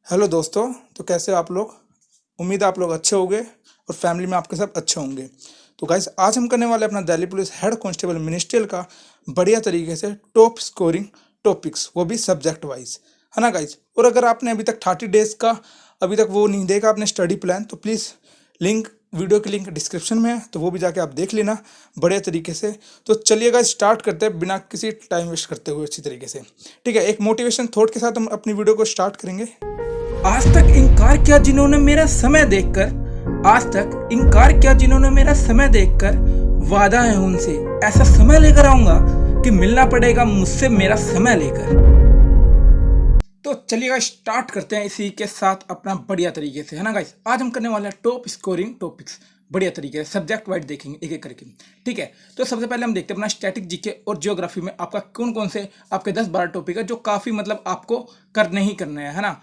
Hello दोस्तों। तो कैसे हो आप लोग? उम्मीद है आप लोग अच्छे होंगे और फैमिली में आपके सब अच्छे होंगे। तो गाइस, आज हम करने वाले अपना Delhi police head constable ministerial का बढ़िया तरीके से टॉप स्कोरिंग टॉपिक्स, वो भी सब्जेक्ट वाइज, है ना गाइस। और अगर आपने अभी तक 30 डेज का अभी तक वो नहीं देखा आपने स्टडी प्लान, तो प्लीज़ लिंक वीडियो की लिंक डिस्क्रिप्शन में है, तो वो भी जाके आप देख लेना बढ़िया तरीके से। तो चलिए गाइस, स्टार्ट करते हैं बिना किसी टाइम वेस्ट करते हुए अच्छी तरीके से। ठीक है, एक मोटिवेशन थॉट के साथ हम अपनी वीडियो को स्टार्ट करेंगे। आज तक इनकार किया जिन्होंने मेरा समय देखकर, आज तक इनकार किया जिन्होंने मेरा समय देखकर, वादा है उनसे ऐसा समय लेकर आऊंगा कि मिलना पड़ेगा मुझसे मेरा समय लेकर। तो चलिएगा, स्टार्ट करते हैं इसी के साथ अपना बढ़िया तरीके से, है ना गाइस। आज हम करने वाले हैं टॉप स्कोरिंग टॉपिक्स बढ़िया तरीके से, सब्जेक्ट वाइज देखेंगे एक एक करके। ठीक है, तो सबसे पहले हम देखते हैं अपना स्टैटिक जीके और ज्योग्राफी में आपका कौन कौन से आपके 10-12 टॉपिक है जो काफ़ी मतलब आपको करने ही करने हैं, है ना।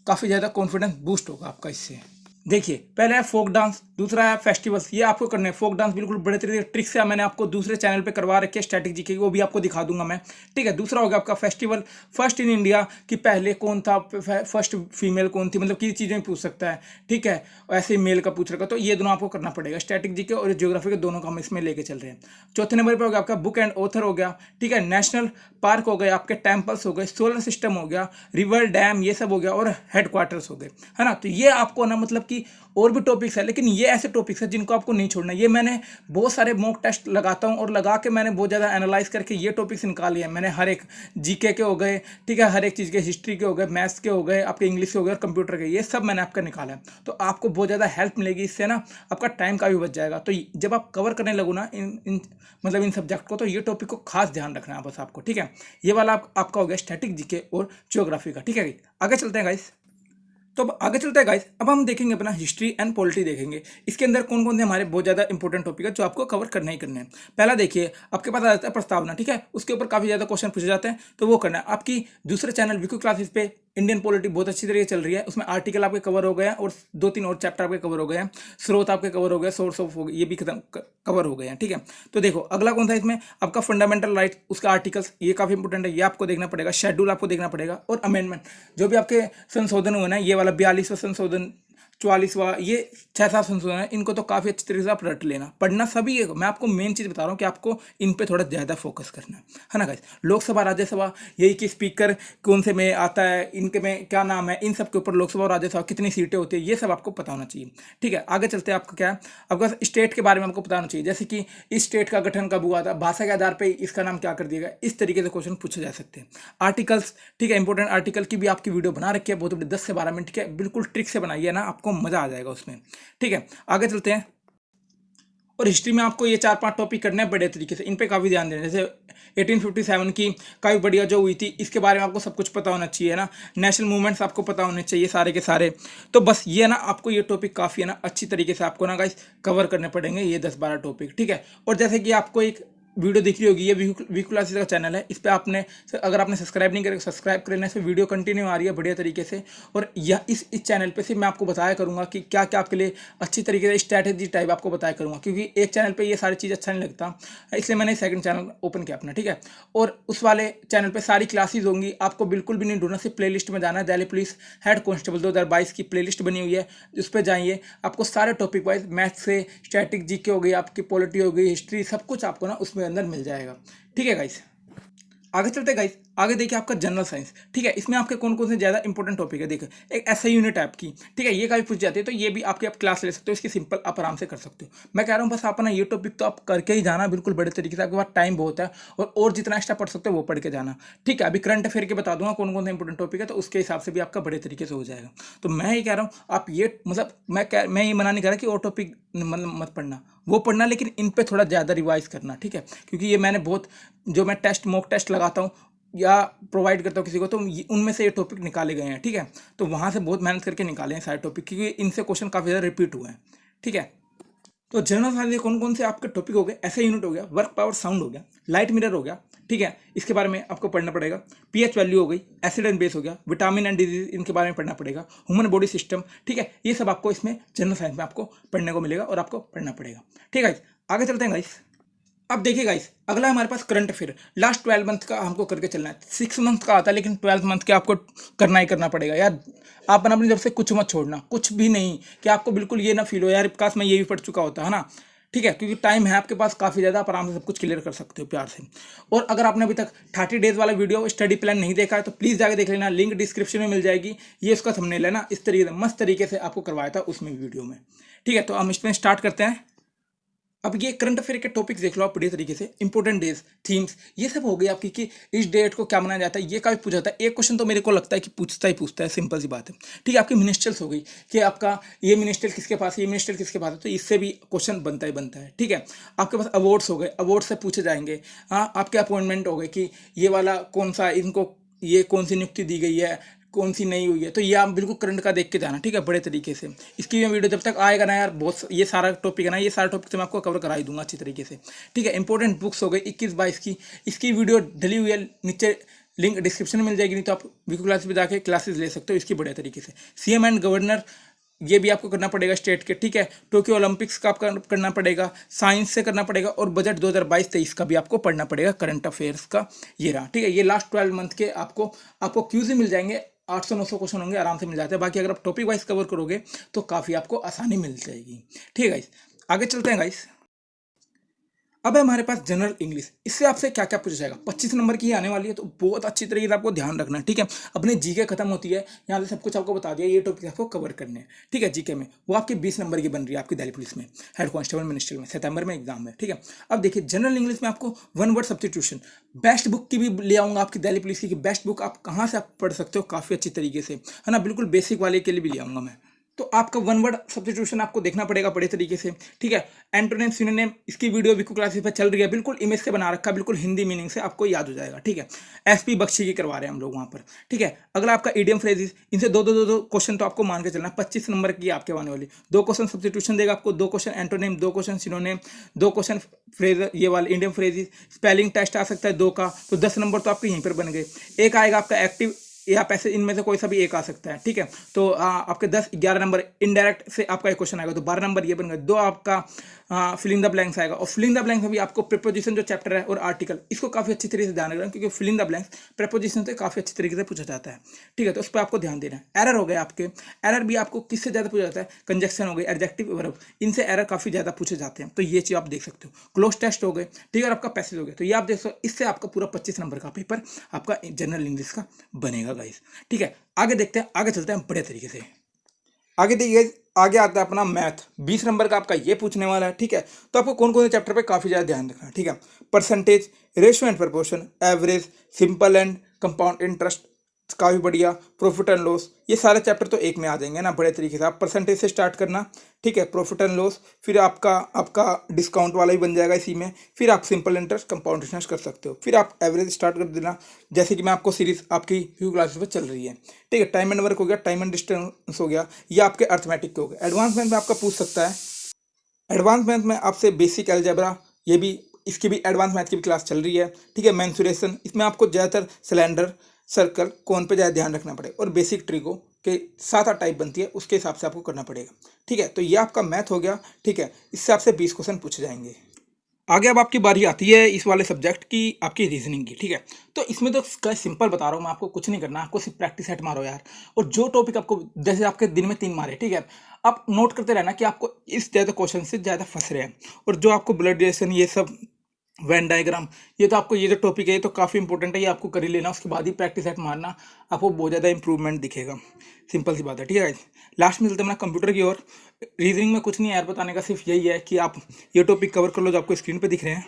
काफ़ी ज़्यादा कॉन्फिडेंस बूस्ट होगा आपका इससे। देखिए, पहला है फोक डांस, दूसरा है फेस्टिवल्स, ये आपको करने हैं। फोक डांस बिल्कुल बड़े तरीके ट्रिक से मैंने आपको दूसरे चैनल पे करवा रखे हैं स्टैटिक जीके, वो भी आपको दिखा दूंगा मैं। ठीक है, दूसरा होगा आपका फेस्टिवल, फर्स्ट इन इंडिया कि पहले कौन था, फर्स्ट फीमेल कौन थी, मतलब किसी चीज़ में पूछ सकता है। ठीक है, ऐसे ही मेल का पूछ रखा, तो ये दोनों आपको करना पड़ेगा। स्टैटिक जीके और ज्योग्राफी के दोनों का हम इसमें लेके चल रहे हैं। चौथे नंबर पर होगा आपका बुक एंड ऑथर हो गया। ठीक है, नेशनल पार्क हो गए, आपके टेम्पल्स हो गए, सोलर सिस्टम हो गया, रिवर डैम, ये सब हो गया, और हेडक्वार्टर्स हो गए, है ना। तो ये आपको ना मतलब कि और भी टॉपिक्स है, लेकिन ये ऐसे टॉपिक्स है जिनको आपको नहीं छोड़ना। ये मैंने बहुत सारे मॉक टेस्ट लगाता हूँ और लगा के मैंने बहुत ज़्यादा एनालाइज करके ये टॉपिक्स निकाले हैं मैंने। हर एक जीके के हो गए, ठीक है, हर एक चीज़ के, हिस्ट्री के हो गए, मैथ्स के हो गए, आपके इंग्लिश के हो गए और कंप्यूटर के, ये सब मैंने आपका निकाला है। तो आपको बहुत ज़्यादा हेल्प मिलेगी इससे ना, आपका टाइम का भी बच जाएगा। तो जब आप कवर करने लगो ना इन मतलब इन सब्जेक्ट को, तो ये टॉपिक को खास ध्यान रखना है बस आपको। ठीक है, ये वाला आपका हो गया स्टैटिक जीके और ज्योग्राफी का। ठीक है, आगे चलते हैं गाइस। तो अब आगे चलते हैं गाइस, अब हम देखेंगे अपना हिस्ट्री एंड पॉलिटी देखेंगे। इसके अंदर कौन कौन से हमारे बहुत ज़्यादा इंपॉर्टेंट टॉपिक है जो आपको कवर करना ही करना है। पहला देखिए, आपके पास आ जाता है प्रस्तावना। ठीक है, उसके ऊपर काफ़ी ज़्यादा क्वेश्चन पूछे जाते हैं, तो वो करना है। आपकी दूसरे चैनल वीकू क्लासेस पे इंडियन पॉलिटी बहुत अच्छी तरीके चल रही है, उसमें आर्टिकल आपके कवर हो गए हैं और 2-3 और चैप्टर आपके कवर हो गए हैं। स्रोत आपके कवर हो गए, सोर्स ऑफ हो गए, ये भी कवर हो गए हैं। ठीक है, तो देखो अगला कौन सा इसमें, आपका फंडामेंटल राइट, उसका आर्टिकल्स, ये काफ़ी इंपॉर्टेंट है, ये आपको देखना पड़ेगा। शेड्यूल आपको देखना पड़ेगा, और अमेंडमेंट जो भी आपके संशोधन हुए ना, ये वाला 42वां संशोधन, 44वां, ये 6-7 संशोधन है, इनको तो काफ़ी अच्छी तरीके से आप रट लेना। पढ़ना सभी है, मैं आपको मेन चीज़ बता रहा हूँ कि आपको इन पे थोड़ा ज़्यादा फोकस करना है ना गाइस। लोकसभा राज्यसभा, यही कि स्पीकर कौन से में आता है, इनके में क्या नाम है, इन सब के ऊपर लोकसभा और राज्यसभा कितनी सीटें होती है, ये सब आपको पता होना चाहिए। ठीक है, आगे चलते हैं। आपका क्या है, आपका स्टेट के बारे में आपको पता होना चाहिए, जैसे कि इस स्टेट का गठन कब हुआ था, भाषा के आधार पर इसका नाम क्या कर दिया गया, इस तरीके से क्वेश्चन पूछे जा सकते हैं। आर्टिकल्स, ठीक है, इंपॉर्टेंट आर्टिकल की भी आपकी वीडियो बना रखी है, बहुत बड़ी, 10 से 12 मिनट की, बिल्कुल ट्रिक से बनाई है ना, आपको मजा आ जाएगा उसमें। ठीक है, आगे चलते हैं। और हिस्ट्री में आपको ये 4-5 टॉपिक करने हैं बड़े तरीके से, इन पे काफ़ी ध्यान देना है। जैसे 1857 की काफ़ी बढ़िया जो हुई थी, इसके बारे में आपको सब कुछ पता होना चाहिए, है ना। नेशनल मूवमेंट्स आपको पता होने चाहिए सारे के सारे। तो बस ये ना, आपको ये टॉपिक काफ़ी है ना अच्छी तरीके से आपको ना गाइस कवर करने पड़ेंगे, ये 10-12 टॉपिक। ठीक है, और जैसे कि आपको एक वीडियो दिख रही होगी, ये वीकू क्लासेस का चैनल है, इस पर आपने अगर आपने सब्सक्राइब नहीं करें, सब्सक्राइब कर लेना। इस पर वीडियो कंटिन्यू आ रही है बढ़िया तरीके से, और यह इस चैनल पे से मैं आपको बताया करूँगा कि क्या क्या आपके लिए अच्छी तरीके से स्ट्रैटेजी टाइप आपको बताया करूँगा, क्योंकि एक चैनल पे ये सारी चीज़ अच्छा नहीं लगता, इसलिए मैंने सेकंड चैनल ओपन किया अपना। ठीक है, और उस वाले चैनल पे सारी क्लासेज होंगी, आपको बिल्कुल भी नहीं ढूंढना, सिर्फ प्लेलिस्ट में जाना है। दिल्ली पुलिस हेड कांस्टेबल 2022 की प्लेलिस्ट बनी हुई है, उस पर जाइए, आपको सारे टॉपिक वाइज, मैथ्स से स्टैटिक जीके हो गई, आपकी पॉलिटी हो गई, हिस्ट्री, सब कुछ आपको ना उसमें अंदर मिल जाएगा। ठीक है गाइस, आगे चलते गाइस। आगे देखिए आपका जनरल साइंस। ठीक है, इसमें आपके कौन कौन से ज़्यादा इंपॉर्टेंट टॉपिक है। देखिए, एक ऐसा यूनिट है आपकी, ठीक है, ये काफ़ी पूछ जाती है, तो ये भी आपकी आप क्लास ले सकते हो, इसकी सिंपल आप आराम से कर सकते हो। मैं कह रहा हूँ बस आप ना ये टॉपिक तो आप करके ही जाना बिल्कुल बड़े तरीके से, आपके पास टाइम बहुत है, और जितना एक्स्ट्रा पढ़ सकते हो वो पढ़ के जाना। ठीक है, अभी करंट अफेयर के बता दूंगा कौन कौन से इंपॉर्टेंट टॉपिक है, तो उसके हिसाब से भी आपका बड़े तरीके से हो जाएगा। तो मैं ये कह रहा हूँ, आप ये मतलब मैं ये मना नहीं कर रहा कि और टॉपिक मतलब मत पढ़ना, वो पढ़ना, लेकिन इन पे थोड़ा ज़्यादा रिवाइज करना। ठीक है, क्योंकि ये मैंने बहुत, जो मैं टेस्ट मॉक टेस्ट लगाता हूँ या प्रोवाइड करता हूँ किसी को, तो उनमें से ये टॉपिक निकाले गए हैं। ठीक है, तो वहाँ से बहुत मेहनत करके निकाले हैं सारे टॉपिक, क्योंकि इनसे क्वेश्चन काफ़ी ज़्यादा रिपीट हुए हैं। ठीक है, तो जनरल साइंस कौन कौन से आपके टॉपिक हो गए, ऐसे यूनिट हो गया, वर्क पावर साउंड हो गया, लाइट मिरर हो गया। ठीक है, इसके बारे में आपको पढ़ना पड़ेगा। पीएच वैल्यू हो गई, एसिड एंड बेस हो गया, विटामिन एंड डिजीज, इनके बारे में पढ़ना पड़ेगा। ह्यूमन बॉडी सिस्टम, ठीक है, ये सब आपको इसमें जनरल साइंस में आपको पढ़ने को मिलेगा और आपको पढ़ना पड़ेगा। ठीक है, आगे चलते हैं गाइस। अब देखिए गाइस, अगला हमारे पास करंट अफेयर लास्ट 12 मंथ का हमको करके चलना है। 6 मंथ का आता है लेकिन 12 मंथ के आपको करना ही करना पड़ेगा यार। आप अपनी तरफ से कुछ मत छोड़ना, कुछ भी नहीं, कि आपको बिल्कुल ये ना फील हो यार काश मैं ये भी पढ़ चुका होता है ना। ठीक है, क्योंकि टाइम है आपके पास काफ़ी ज़्यादा, आप आराम से सब कुछ क्लियर कर सकते हो प्यार से। और अगर आपने अभी तक 30 डेज वाला वीडियो स्टडी प्लान नहीं देखा है तो प्लीज़ जाके देख लेना, लिंक डिस्क्रिप्शन में मिल जाएगी। ये उसका थंबनेल है ना, इस तरीके से मस्त तरीके से आपको करवाया था उसमें वीडियो में। ठीक है, तो हम इसमें स्टार्ट करते हैं। अब ये करंट अफेयर के टॉपिक्स देख लो आप बढ़िया तरीके से, इंपॉर्टेंट डेज, थीम्स, ये सब हो गई आपकी कि इस डेट को क्या मनाया जाता है, ये काफी पूछा जाता है। एक क्वेश्चन तो मेरे को लगता है कि पूछता है, सिंपल सी बात है। ठीक है, आपकी मिनिस्ट्रियल्स हो गई कि आपका ये मिनिस्ट्रियल किसके पास है, ये मिनिस्ट्रियल किसके पास है, तो इससे भी क्वेश्चन बनता ही बनता है। ठीक है, आपके पास अवार्ड्स हो गए, अवार्ड से पूछे जाएंगे। हाँ, आपके अपॉइंटमेंट हो गए कि ये वाला कौन सा, इनको ये कौन सी नियुक्ति दी गई है, कौन सी नहीं हुई है, तो ये आप बिल्कुल करंट का देख के जाना। ठीक है, बड़े तरीके से इसकी मैं वीडियो जब तक आएगा ना यार, बहुत ये सारा टॉपिक है ना, ये सारा टॉपिक तो मैं आपको कवर करा ही दूंगा अच्छी तरीके से। ठीक है, इंपॉर्टेंट बुक्स हो गई 21-22 की, इसकी वीडियो डली हुई है, नीचे लिंक डिस्क्रिप्शन में मिल जाएगी, नहीं तो आप वीकू क्लास पे जाके क्लासेस ले सकते हो इसकी बढ़िया तरीके से। सीएम एंड गवर्नर, ये भी आपको करना पड़ेगा स्टेट के। ठीक है, टोक्यो ओलंपिक्स का आपका करना पड़ेगा, साइंस से करना पड़ेगा, और बजट 2022-23 का भी आपको पढ़ना पड़ेगा, करंट अफेयर्स का ये रहा। ठीक है, ये लास्ट 12 मंथ के आपको क्यूज ही मिल जाएंगे, 800-900 क्वेश्चन होंगे, आराम से मिल जाते हैं। बाकी अगर आप टॉपिक वाइज कवर करोगे तो काफ़ी आपको आसानी मिल जाएगी। ठीक है गाइस, आगे चलते हैं गाइस। अब है हमारे पास जनरल इंग्लिश, इससे आपसे क्या क्या पूछा जाएगा। 25 नंबर की आने वाली है, तो बहुत अच्छी तरीके से आपको ध्यान रखना है। ठीक है, अपने जीके खत्म होती है, यहाँ से सब कुछ आपको बता दिया, ये टॉपिक आपको कवर करने हैं। ठीक है, जीके में वो आपकी 20 नंबर की बन रही है आपकी दिल्ली पुलिस में, हेड कांस्टेबल मिनिस्ट्री में, सितंबर में एग्जाम है। ठीक है, अब देखिए जनरल इंग्लिश में आपको one word substitution, best book की भी ले आऊंगा आपकी दिल्ली पुलिस की, बेस्ट बुक आप कहाँ से आप पढ़ सकते हो काफ़ी अच्छी तरीके से, है ना, बिल्कुल बेसिक वाले के लिए भी ले आऊंगा मैं। तो आपका वन वर्ड सब्स्टिट्यूशन आपको देखना पड़ेगा बड़े तरीके से। ठीक है, एंटोनिम सिनोनिम, इसकी वीडियो विकू क्लासेस पर चल रही है, बिल्कुल इमेज से बना रखा है, बिल्कुल हिंदी मीनिंग से आपको याद हो जाएगा। ठीक है, एसपी बख्शी की करवा रहे हैं हम लोग वहाँ पर। ठीक है, अगला आपका इडियम फ्रेजेस, इनसे दो क्वेश्चन तो आपको मान के चलना। 25 नंबर की आपके आने वाली, 2 क्वेश्चन सब्स्टिट्यूशन देगा आपको, 2 question antonym, 2 question synonym, 2 question phrase, ये वाले इंडियम फ्रेजेस, स्पेलिंग टेस्ट आ सकता है 2 का, तो 10 नंबर तो आपके यहीं पर बन गए। एक आएगा आपका एक्टिव, या पैसे, इनमें से कोई सा भी एक आ सकता है। ठीक है, तो आपके 10-11 नंबर, इनडायरेक्ट से आपका एक क्वेश्चन आएगा, तो 12 नंबर ये बन गए। 2 आपका फिलिंग द ब्लैंक्स आएगा, और फिलिंग द ब्लैंक्स में भी आपको प्रीपोजिशन जो चैप्टर है और आर्टिकल, इसको काफी अच्छी तरीके से ध्यान रखना, क्योंकि फिलिंग द ब्लैंक्स प्रीपोजिशन से काफी अच्छी तरीके से पूछा जाता है। ठीक है, तो उस पर आपको ध्यान देना है। एरर हो गए आपके, एरर भी आपको किससे ज्यादा पूछा जाता है, कंजक्शन हो गई, एडजेक्टिव वर्ब, इनसे एरर काफी ज्यादा पूछे जाते हैं, तो ये चीज आप देख सकते हो। क्लोज टेस्ट हो गए, ठीक है, और आपका पैसेज हो गया, तो ये आप देख सकते हो, इससे आपका पूरा 25 नंबर का पेपर आपका जनरल इंग्लिश का बनेगा गाइस। ठीक है, आगे देखते हैं, आगे चलते हैं बड़े तरीके से। आगे देखिए, आगे आता है अपना मैथ, 20 नंबर का आपका ये पूछने वाला है। ठीक है, तो आपको कौन कौन से चैप्टर पे काफी ज्यादा ध्यान रखना है। ठीक है, percentage, ratio and proportion, average, simple and compound interest, काफी बढ़िया, प्रॉफिट एंड लॉस, ये सारे चैप्टर तो एक में आ जाएंगे ना बड़े तरीके से। आप परसेंटेज से स्टार्ट करना, ठीक है, प्रॉफिट एंड लॉस, फिर आपका आपका डिस्काउंट वाला ही बन जाएगा इसी में, फिर आप सिंपल इंटरेस्ट, कंपाउंड इंटरेस्ट कर सकते हो, फिर आप एवरेज स्टार्ट कर देना, जैसे कि मैं आपको सीरीज आपकी फ्यू क्लासेस पर चल रही है। ठीक है, टाइम एंड वर्क हो गया, टाइम एंड डिस्टेंस हो गया, ये आपके अर्थमेटिक के हो गए। एडवांस मैथ में आपका पूछ सकता है, एडवांस मैथ में आपसे बेसिक अलजेब्रा, ये भी, इसकी भी एडवांस मैथ की भी क्लास चल रही है। ठीक है, मेंसुरेशन, इसमें आपको ज़्यादातर सिलेंडर, सर्कल, कौन पे ज़्यादा ध्यान रखना पड़ेगा, और बेसिक ट्रिगो के 7-8 टाइप बनती है, उसके हिसाब से आपको करना पड़ेगा। ठीक है, तो ये आपका मैथ हो गया। ठीक है, इससे आपसे 20 क्वेश्चन पूछे जाएंगे। आगे अब आपकी बारी आती है इस वाले सब्जेक्ट की, आपकी रीजनिंग की। ठीक है, तो इसमें तो सिंपल बता रहा हूँ मैं आपको, कुछ नहीं करना, आपको सिर्फ प्रैक्टिस सेट मारो यार, और जो टॉपिक आपको, जैसे आपके दिन में 3 मारे, ठीक है, आप नोट करते रहना कि आपको इस ज़्यादा क्वेश्चन से ज़्यादा फंस रहे हैं, और जो आपको ब्लड रिलेशन, ये सब वेन डायग्राम, ये तो आपको, ये जो टॉपिक है ये तो काफ़ी इंपॉर्टेंट है, ये आपको कर ही लेना, उसके बाद ही प्रैक्टिस सेट मारना, आपको बहुत ज़्यादा इंप्रूवमेंट दिखेगा। सिंपल सी बात है। ठीक है, लास्ट में चलते हैं अपना कंप्यूटर की ओर। रीजनिंग में कुछ नहीं है यार, बताने का सिर्फ यही है कि आप ये टॉपिक कवर कर लो जो आपको स्क्रीन पे दिख रहे हैं,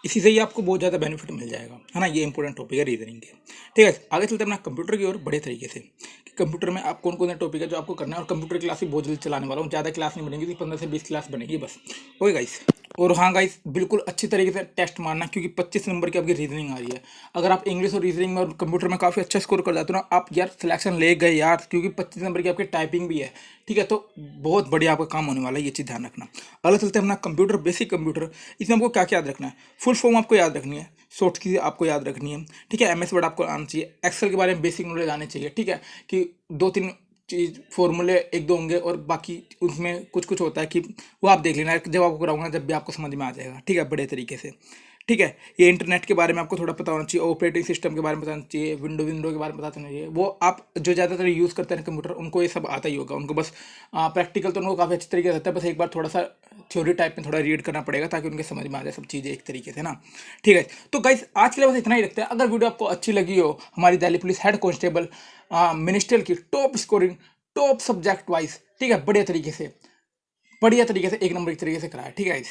इसी से ही आपको बहुत ज़्यादा बेनिफिट मिल जाएगा, है ना, ये इंपॉर्टेंट टॉपिक है रीजनिंग के। ठीक है, आगे चलते हैं अपना कंप्यूटर की ओर बड़े तरीके से, कि कंप्यूटर में आप कौन कौन से टॉपिक है जो आपको करना है, और कंप्यूटर क्लास भी बहुत जल्दी चलाने वाला हूँ, ज़्यादा क्लास नहीं बनेगी, 15 से 20 क्लास बनेगी बस। ओके गाइस, और हाँ गाइस, बिल्कुल अच्छी तरीके से टेस्ट मारना, क्योंकि 25 नंबर की आपकी रीजनिंग आ रही है। अगर आप इंग्लिश और रीजनिंग में और कंप्यूटर में काफ़ी अच्छा स्कोर कर जाते हो ना, आप यार सिलेक्शन ले गए यार, क्योंकि 25 नंबर की आपकी टाइपिंग भी है। ठीक है, तो बहुत बढ़िया आपका काम होने वाला है, ये चीज़ ध्यान रखना। अगला चलते हैं अपना कंप्यूटर, बेसिक कंप्यूटर, इसमें आपको क्या क्या याद रखना है, फुल फॉर्म आपको याद रखनी है, शॉर्ट की आपको याद रखनी है। ठीक है, MS वर्ड आपको आना चाहिए, एक्सेल के बारे में बेसिक नॉलेज आनी चाहिए। ठीक है, कि 2-3 चीज़ फॉर्मूले एक दो होंगे और बाकी उसमें कुछ कुछ होता है कि वो आप देख लेना, जब आपको कराऊंगा जब भी आपको समझ में आ जाएगा, ठीक है, बड़े तरीके से। ठीक है, ये इंटरनेट के बारे में आपको थोड़ा पता होना चाहिए, ऑपरेटिंग सिस्टम के बारे में बताना चाहिए, विंडो के बारे में बताना चाहिए। वो आप जो ज़्यादातर यूज़ करते हैं कंप्यूटर, उनको ये सब आता ही होगा। उनको बस प्रैक्टिकल तो उनको काफ़ी अच्छे तरीके से आता है, बस एक बार थोड़ा सा थ्योरी टाइप में थोड़ा रीड करना पड़ेगा ताकि उनके समझ में आ जाए सब चीज़ें एक तरीके से ना। ठीक है, तो गाइस आज के लिए बस इतना ही रखते हैं। अगर वीडियो आपको अच्छी लगी हो, हमारी Delhi police head constable ministerial की top scoring, top subject wise, ठीक है, बढ़िया तरीके से एक नंबर की तरीके से कराया, ठीक है।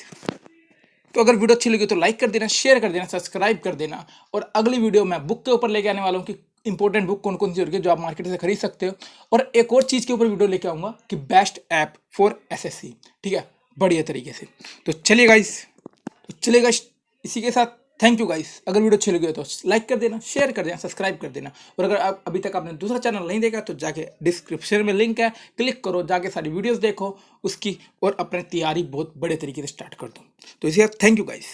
तो अगर वीडियो अच्छी लगी तो लाइक कर देना, शेयर कर देना, सब्सक्राइब कर देना। और अगली वीडियो में बुक के ऊपर लेके आने वाला हूँ कि इंपॉर्टेंट बुक कौन कौन सी होगी जो आप मार्केट से खरीद सकते हो। और एक और चीज़ के ऊपर वीडियो लेके आऊँगा कि बेस्ट ऐप फॉर एसएससी, ठीक है, बढ़िया तरीके से। तो चलिए गाइस, इसी के साथ थैंक यू गाइस। अगर वीडियो अच्छी लगी हो तो लाइक कर देना, शेयर कर देना, सब्सक्राइब कर देना। और अगर आप अभी तक आपने दूसरा चैनल नहीं देखा तो जाके डिस्क्रिप्शन में लिंक है, क्लिक करो, जाके सारी वीडियोस देखो उसकी, और अपनी तैयारी बहुत बड़े तरीके से स्टार्ट कर दो। तो इसी थैंक यू गाइस।